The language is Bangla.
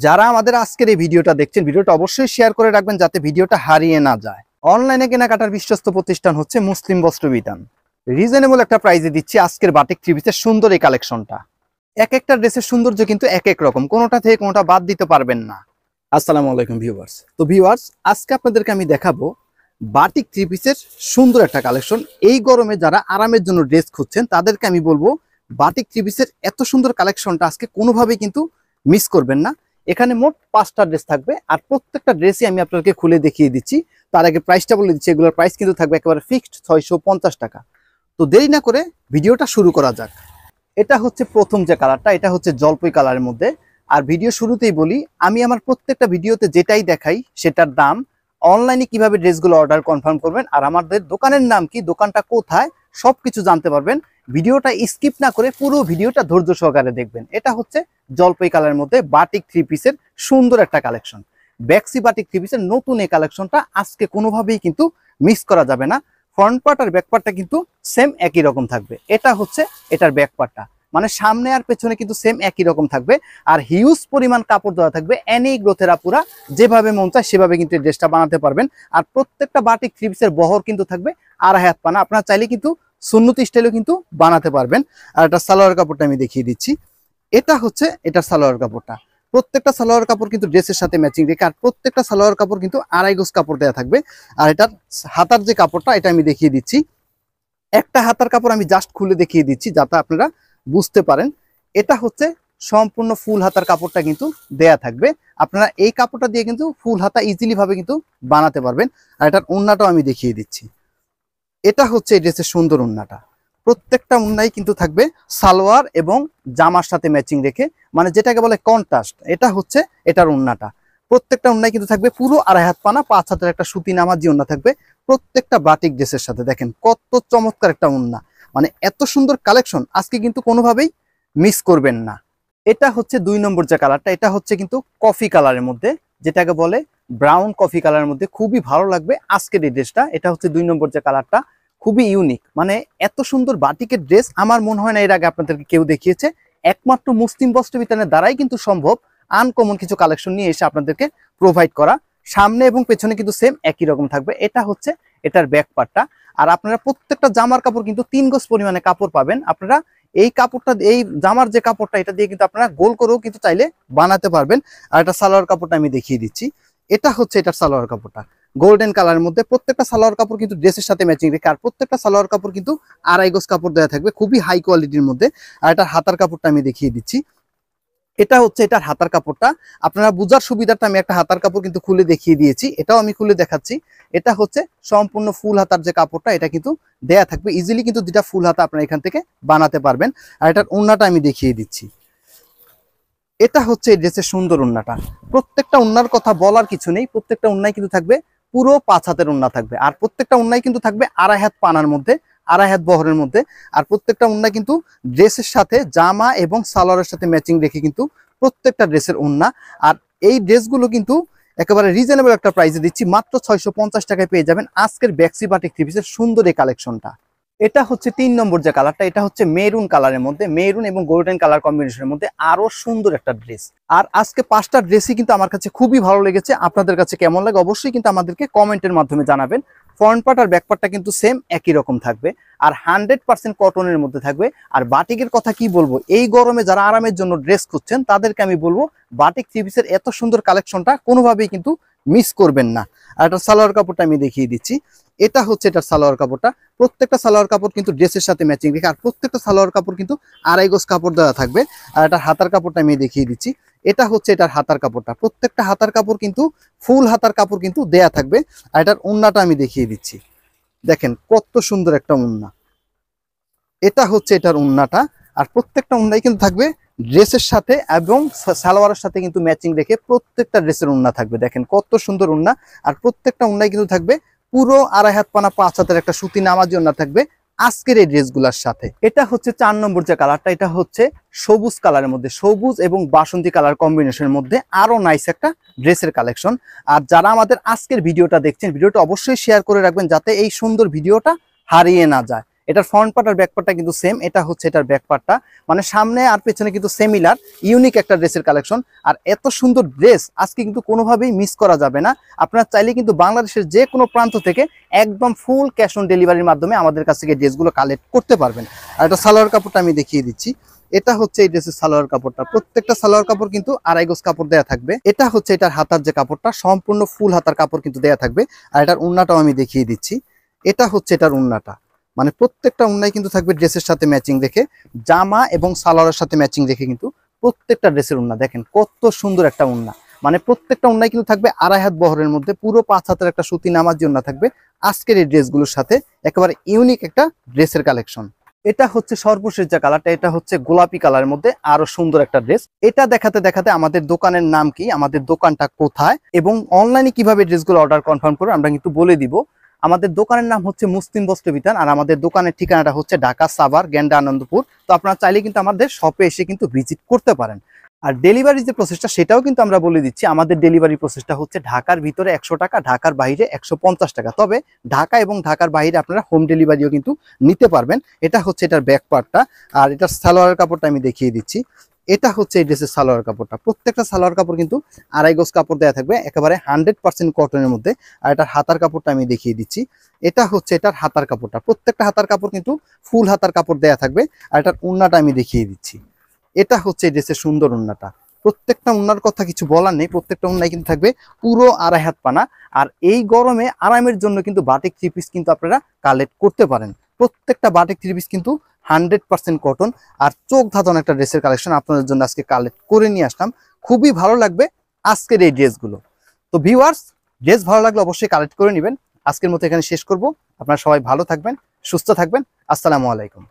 যারা আমাদের আজকের এই ভিডিওটা দেখছেন, ভিডিওটা অবশ্যই শেয়ার করে রাখবেন যাতে ভিডিওটা হারিয়ে না যায়। অনলাইনে কেনাকাটার বিশ্বস্ত প্রতিষ্ঠান হচ্ছে মুসলিম বস্ত্র বিতান। রিজনেবল একটা প্রাইসে দিচ্ছি আজকের বাটিক থ্রি পিসের সুন্দর এই কালেকশনটা। এক একটা ড্রেসের সৌন্দর্য কিন্তু এক এক রকম, কোনোটা থেকে কোনোটা বাদ দিতে পারবেন না। আসসালামু আলাইকুম ভিউয়ার্স। তো ভিউয়ার্স, আজকে আপনাদেরকে আমি দেখাবো বাটিক থ্রি পিসের সুন্দর একটা কালেকশন। এই গরমে যারা আরামের জন্য ড্রেস খুঁজছেন তাদেরকে আমি বলবো বাটিক থ্রি পিসের এত সুন্দর কালেকশনটা আজকে কোনোভাবেই কিন্তু মিস করবেন না। এখানে মোট 5টা ড্রেস থাকবে আর প্রত্যেকটা ড্রেসই আমি আপনাদেরকে খুলে দেখিয়ে দিচ্ছি। তার আগে প্রাইসটা বলে দিচ্ছি, এগুলোর প্রাইস কিন্তু থাকবে একেবারে ফিক্সড 650 টাকা। তো দেরি না করে ভিডিওটা শুরু করা যাক। এটা হচ্ছে প্রথম যে কালারটা, এটা হচ্ছে জলপাই কালারের মধ্যে। আর ভিডিও শুরুতেই বলি, আমি আমার প্রত্যেকটা ভিডিওতে যেটাই দেখাই সেটার দাম, অনলাইনে কিভাবে ড্রেসগুলো অর্ডার কনফার্ম করবেন আর আমাদের দোকানের নাম কি, দোকানটা কোথায়, সবকিছু জানতে পারবেন। ভিডিওটা স্কিপ না করে পুরো ভিডিওটা ধৈর্য সহকারে দেখবেন। এটা হচ্ছে জলপাই কালারের মধ্যে বাটিক থ্রি পিসের সুন্দর একটা কালেকশন। ব্যাক্সি বাটিক থ্রি পিসের নতুন এই কালেকশনটা আজকে কোনোভাবেই কিন্তু মিস করা যাবে না। ফ্রন্ট পার্ট আর ব্যাক পার্টটা কিন্তু সেম একই রকম থাকবে। এটা হচ্ছে এটার ব্যাক পার্টটা, মানে সামনে আর পেছনে কিন্তু সেম একই রকম থাকবে। আর হিউজ পরিমাণ কাপড় দেওয়া থাকবে। এনি গ্রোথের আপুরা যেভাবে মন চায় সেভাবে কিন্তু এই ড্রেসটা বানাতে পারবেন। আর প্রত্যেকটা বাটিক থ্রি পিসের বহর কিন্তু থাকবে 2.5 হাত পানা। আপনারা চাইলে কিন্তু সুন্নতি স্টাইলেও কিন্তু বানাতে পারবেন। আর এটা সালোয়ার কাপড়টা আমি দেখিয়ে দিচ্ছি। এটা হচ্ছে এটার সালোয়ার কাপড়টা। প্রত্যেকটা সালোয়ার কাপড় কিন্তু ড্রেসের সাথে ম্যাচিং রেখে, আর প্রত্যেকটা সালোয়ার কাপড় কিন্তু 2.5 গজ কাপড় দেওয়া থাকবে। আর এটার হাতার যে কাপড়টা এটা আমি দেখিয়ে দিচ্ছি। একটা হাতার কাপড় আমি জাস্ট খুলে দেখিয়ে দিচ্ছি যাতে আপনারা বুঝতে পারেন। এটা হচ্ছে সম্পূর্ণ ফুল হাতার কাপড়টা কিন্তু দেয়া থাকবে। আপনারা এই কাপড়টা দিয়ে কিন্তু ফুল হাতা ইজিলি ভাবে কিন্তু বানাতে পারবেন। আর এটার ওড়নাটাও আমি দেখিয়ে দিচ্ছি। এটা হচ্ছে এই ড্রেসের সুন্দর ওড়নাটা। প্রত্যেকটা ওড়নাই কিন্তু থাকবে সালোয়ার এবং জামার সাথে ম্যাচিং রেখে, মানে যেটাকে বলে কন্ট্রাস্ট। এটা হচ্ছে এটার ওড়নাটা। প্রত্যেকটা ওড়নাই কিন্তু থাকবে পুরো 2.5 হাত পানা, 5 হাতের একটা সুতি নামাজি ওড়না থাকবে প্রত্যেকটা বাটিক ড্রেসের সাথে। দেখেন কত চমৎকার একটা ওড়না, মানে এত সুন্দর কালেকশন আজকে কিন্তু কোনোভাবেই মিস করবেন না। এটা হচ্ছে 2 নম্বর যে কালারটা, এটা হচ্ছে কিন্তু কফি কালারের মধ্যে, যেটাকে বলে ব্রাউন কফি কালারের মধ্যে। খুবই ভালো লাগবে আজকের এই ড্রেসটা। এটা হচ্ছে 2 নম্বর যে কালারটা, খুবই ইউনিক। মানে এত সুন্দর বাটিকের ড্রেস আমার মনে হয় না এর আগে আপনাদেরকে কেউ দেখিয়েছে। একমাত্র মুসলিম বস্ত্র বিতানের দ্বারাই কিন্তু সম্ভব আনকমন কিছু কালেকশন নিয়ে এসে আপনাদেরকে প্রোভাইড করা। সামনে এবং পেছনে কিন্তু সেম একই রকম থাকবে। এটা হচ্ছে এটার ব্যাক পার্টটা। আর আপনারা প্রত্যেকটা জামার কাপড় কিন্তু 3 গজ পরিমাণে কাপড় পাবেন। আপনারা এই কাপড়টা, এই জামার যে কাপড়টা, এটা দিয়ে কিন্তু আপনারা গোল করেও কিন্তু চাইলে বানাতে পারবেন। আর এটা সালোয়ার কাপড়টা আমি দেখিয়ে দিচ্ছি। এটা হচ্ছে এটার সালোয়ার কাপড়টা, গোল্ডেন কালারের মধ্যে। প্রত্যেকটা সালোয়ার কাপড় কিন্তু ড্রেসের সাথে ম্যাচিং রেখে, আর প্রত্যেকটা সালোয়ার কাপড় কিন্তু 2.5 গজ কাপড় দেওয়া থাকবে, খুবই হাই কোয়ালিটির মধ্যে। আর এটার হাতার কাপড়টা আমি দেখিয়ে দিচ্ছি। এটা হচ্ছে এটার হাতার কাপড়টা। আপনারা বুঝার সুবিধাটা আমি একটা হাতার কাপড় কিন্তু খুলে দেখিয়ে দিয়েছি, এটাও আমি খুলে দেখাচ্ছি। এটা হচ্ছে সম্পূর্ণ ফুল হাতার যে কাপড়টা, এটা কিন্তু দেয়া থাকবে। ইজিলি কিন্তু 2টা ফুল হাতা আপনারা এখান থেকে বানাতে পারবেন। আর এটার ওড়নাটা আমি দেখিয়ে দিচ্ছি। এটা হচ্ছে এই ড্রেসের সুন্দর ওড়নাটা। প্রত্যেকটা ওড়নার কথা বলার কিছু নেই, প্রত্যেকটা ওড়নায় কিন্তু থাকবে পুরো 5 হাতের ওড়না থাকবে। আর প্রত্যেকটা ওড়নায় কিন্তু থাকবে 2.5 হাত পানার মধ্যে, 2.5 হাত বহরের মধ্যে। আর প্রত্যেকটা ওড়না কিন্তু ড্রেসের সাথে জামা এবং সালোয়ারের সাথে ম্যাচিং রেখে কিন্তু প্রত্যেকটা ড্রেসের ওড়না। আর এই ড্রেসগুলো কিন্তু একেবারে রিজনেবল একটা প্রাইসে দিচ্ছি, মাত্র 650 টাকায় পেয়ে যাবেন আজকের ব্যাক্সি বাটিক থ্রি পিসের সুন্দর এই কালেকশনটা। এটা হচ্ছে 3 নম্বর যে কালারটা, এটা হচ্ছে মেরুন কালারের মধ্যে, মেরুন এবং গোল্ডেন কালার কম্বিনেশনের মধ্যে আরো সুন্দর একটা ড্রেস। আর আজকে 5টা ড্রেসই কিন্তু আমার কাছে খুবই ভালো লেগেছে। আপনাদের কাছে কেমন লাগে অবশ্যই কিন্তু আমাদেরকে কমেন্টের মাধ্যমে জানাবেন। ফ্রন্ট পার্ট আর ব্যাক পার্টটা কিন্তু সেম একই রকম থাকবে, আর 100% কটনের মধ্যে থাকবে। আর বাটিকের কথা কি বলবো, এই গরমে যারা আরামের জন্য ড্রেস খুঁজছেন তাদেরকে আমি বলবো বাটিক থ্রি পিসের এত সুন্দর কালেকশনটা কোনোভাবেই কিন্তু মিস করবেন না। আর এটা সালোয়ার কাপড়টা আমি দেখিয়ে দিচ্ছি। এটা হচ্ছে এটার সালোয়ার কাপড়টা। প্রত্যেকটা সালোয়ার কাপড় কিন্তু ড্রেসের সাথে ম্যাচিং রেখে, আর প্রত্যেকটা সালোয়ার কাপড় কিন্তু 2.5 গজ কাপড় দেওয়া থাকবে। আর এটার হাতার কাপড়টা আমি দেখিয়ে দিচ্ছি। এটা হচ্ছে এটার হাতার কাপড়টা। প্রত্যেকটা হাতার কাপড় কিন্তু ফুল হাতার কাপড় কিন্তু দেয়া থাকবে। আর এটার ওড়নাটা আমি দেখিয়ে দিচ্ছি। দেখেন কত সুন্দর একটা ওড়না। এটা হচ্ছে এটার ওড়নাটা। আর প্রত্যেকটা ওড়নাই কিন্তু থাকবে ড্রেসের সাথে এবং সালোয়ারের সাথে কিন্তু ম্যাচিং রেখে প্রত্যেকটা ড্রেসের ওড়না থাকবে। দেখেন কত সুন্দর ওড়না। আর প্রত্যেকটা ওড়নাই কিন্তু থাকবে পুরো 2.5 হাত পানা, 5 হাতের একটা সুতি নামাজি ওড়না থাকবে আজকের এই ড্রেসগুলোর সাথে। এটা হচ্ছে 4 নম্বর যে কালারটা, এটা হচ্ছে সবুজ কালারের মধ্যে, সবুজ এবং বাসন্তী কালার কম্বিনেশনের মধ্যে আরো নাইস একটা ড্রেসের কালেকশন। আর যারা আমাদের আজকের ভিডিওটা দেখছেন, ভিডিওটা অবশ্যই শেয়ার করে রাখবেন যাতে এই সুন্দর ভিডিওটা হারিয়ে না যায়। এটার ফ্রন্ট পার্ট আর ব্যাক পার্টটা কিন্তু সেম। এটা হচ্ছে এটার ব্যাক পার্টটা, মানে সামনে আর পেছনে কিন্তু সিমিলার, ইউনিক একটা ড্রেসের কালেকশন। আর এত সুন্দর ড্রেস আজকে কিন্তু কোনোভাবেই মিস করা যাবে না। আপনারা চাইলে কিন্তু বাংলাদেশের যে কোনো প্রান্ত থেকে একদম ফুল ক্যাশ অন ডেলিভারির মাধ্যমে আমাদের কাছ থেকে ড্রেসগুলো কালেক্ট করতে পারবেন। আর এটা সালোয়ার কাপড়টা আমি দেখিয়ে দিচ্ছি। এটা হচ্ছে এই ড্রেসের সালোয়ার কাপড়টা, প্রত্যেকটা সালোয়ার কাপড় কিন্তু 2.5 গজ কাপড় দেয়া থাকবে। এটা হচ্ছে এটার হাতার যে কাপড়টা, সম্পূর্ণ ফুল হাতার কাপড় কিন্তু দেয়া থাকবে। আর এটার উন্নাটাও আমি দেখিয়ে দিচ্ছি। এটা হচ্ছে এটার উন্নাটা, মানে প্রত্যেকটা উন্নায় কিন্তু থাকবে ড্রেসের সাথে ম্যাচিং দেখে, জামা এবং সালোয়ারের সাথে ম্যাচিং দেখে কিন্তু প্রত্যেকটা ড্রেসের উন্না দেখেন কত সুন্দর একটা উন্না। মানে প্রত্যেকটা উন্নায় কিন্তু থাকবে 2.5 হাত বহরের মধ্যে, পুরো 5 হাতের একটা সুতি নামাজি উন্না থাকবে আজকের এই ড্রেসগুলোর সাথে। একেবারে ইউনিক একটা ড্রেসের কালেকশন। এটা হচ্ছে সর্বশেষ যে কালারটা, এটা হচ্ছে গোলাপি কালারের মধ্যে আরো সুন্দর একটা ড্রেস। এটা দেখাতে দেখাতে আমাদের দোকানের নাম কি, আমাদের দোকানটা কোথায় এবং অনলাইনে কিভাবে ড্রেসগুলো অর্ডার কনফার্ম করে আমরা কিন্তু বলে দিব। আমাদের দোকানের নাম হচ্ছে মুসলিম বস্ত্র বিতান, আর আমাদের দোকানের ঠিকানাটা হচ্ছে ঢাকা সাভার গেন্ডা আনন্দপুর। তো আপনারা চাইলে কিন্তু আমাদের শপে এসে কিন্তু ভিজিট করতে পারেন। আর ডেলিভারি যে প্রসেসটা সেটাও কিন্তু আমরা বলে দিচ্ছি। আমাদের ডেলিভারি প্রসেসটা হচ্ছে ঢাকার ভিতরে 100 টাকা, ঢাকার বাইরে 150 টাকা। তবে ঢাকা এবং ঢাকার বাইরে আপনারা হোম ডেলিভারিও কিন্তু নিতে পারবেন। এটা হচ্ছে এটার ব্যাক পার্টটা, আর এটার সালোয়ারের কাপড়টা আমি দেখিয়ে দিচ্ছি। এটা হচ্ছে এই ড্রেসের সালোয়ার কাপড়টা, প্রত্যেকটা সালোয়ার কাপড় কিন্তু 2.5 গজ কাপড় দেওয়া থাকবে, একেবারে 100% কটনের মধ্যে। আর এটার হাতার কাপড়টা আমি দেখিয়ে দিচ্ছি। এটা হচ্ছে এটার হাতার কাপড়টা, প্রত্যেকটা হাতার কাপড় কিন্তু ফুল হাতার কাপড় দেওয়া থাকবে। আর এটার উন্নাটা আমি দেখিয়ে দিচ্ছি। এটা হচ্ছে এই ড্রেসের সুন্দর উন্নাটা, প্রত্যেকটা উন্নার কথা কিছু বলার নেই, প্রত্যেকটা উন্নায় কিন্তু থাকবে পুরো 2.5 হাত পানা। আর এই গরমে আরামের জন্য কিন্তু বাটিক 3 পিস কিন্তু আপনারা কালেক্ট করতে পারেন। প্রত্যেকটা বাটিক 3 পিস কিন্তু 100% কটন আর চোখ ধাঁধানো একটা ড্রেসের কালেকশন আপনাদের জন্য আজকে কালেক্ট করে নিয়ে আসলাম। খুবই ভালো লাগবে আজকের এই ড্রেসগুলো। তো ভিউয়ার্স, ড্রেস ভালো লাগলে অবশ্যই কালেক্ট করে নেবেন। আজকের মতো এখানে শেষ করব। আপনারা সবাই ভালো থাকবেন, সুস্থ থাকবেন। আসসালামু আলাইকুম।